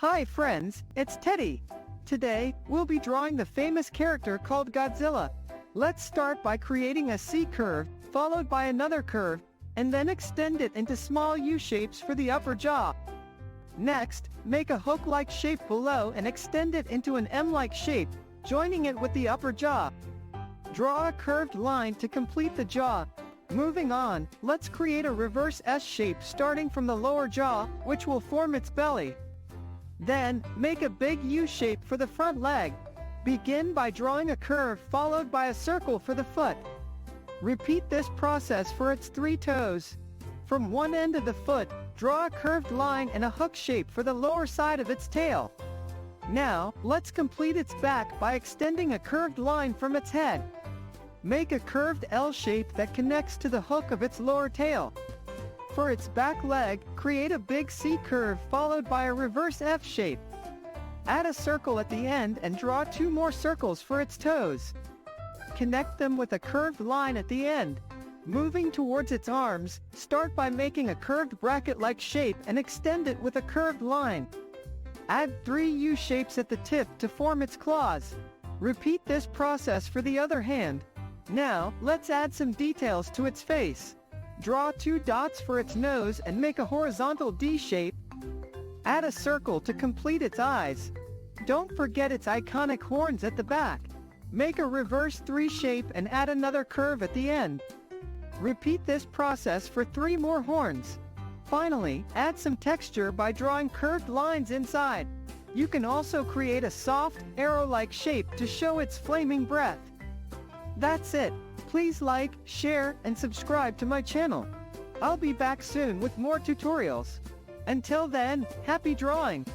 Hi friends, it's Teddy. Today, we'll be drawing the famous character called Godzilla. Let's start by creating a C curve, followed by another curve, and then extend it into small U shapes for the upper jaw. Next, make a hook-like shape below and extend it into an M-like shape, joining it with the upper jaw. Draw a curved line to complete the jaw. Moving on, let's create a reverse S shape starting from the lower jaw, which will form its belly. Then, make a big U shape for the front leg. Begin by drawing a curve followed by a circle for the foot. Repeat this process for its 3 toes. From one end of the foot, draw a curved line and a hook shape for the lower side of its tail. Now, let's complete its back by extending a curved line from its head. Make a curved L shape that connects to the hook of its lower tail. For its back leg, create a big C curve followed by a reverse F shape. Add a circle at the end and draw 2 more circles for its toes. Connect them with a curved line at the end. Moving towards its arms, start by making a curved bracket-like shape and extend it with a curved line. Add 3 U shapes at the tip to form its claws. Repeat this process for the other hand. Now, let's add some details to its face. Draw 2 dots for its nose and make a horizontal D shape. Add a circle to complete its eyes. Don't forget its iconic horns at the back. Make a reverse 3 shape and add another curve at the end. Repeat this process for 3 more horns. Finally, add some texture by drawing curved lines inside. You can also create a soft, arrow-like shape to show its flaming breath. That's it. Please like, share, and subscribe to my channel. I'll be back soon with more tutorials. Until then, happy drawing!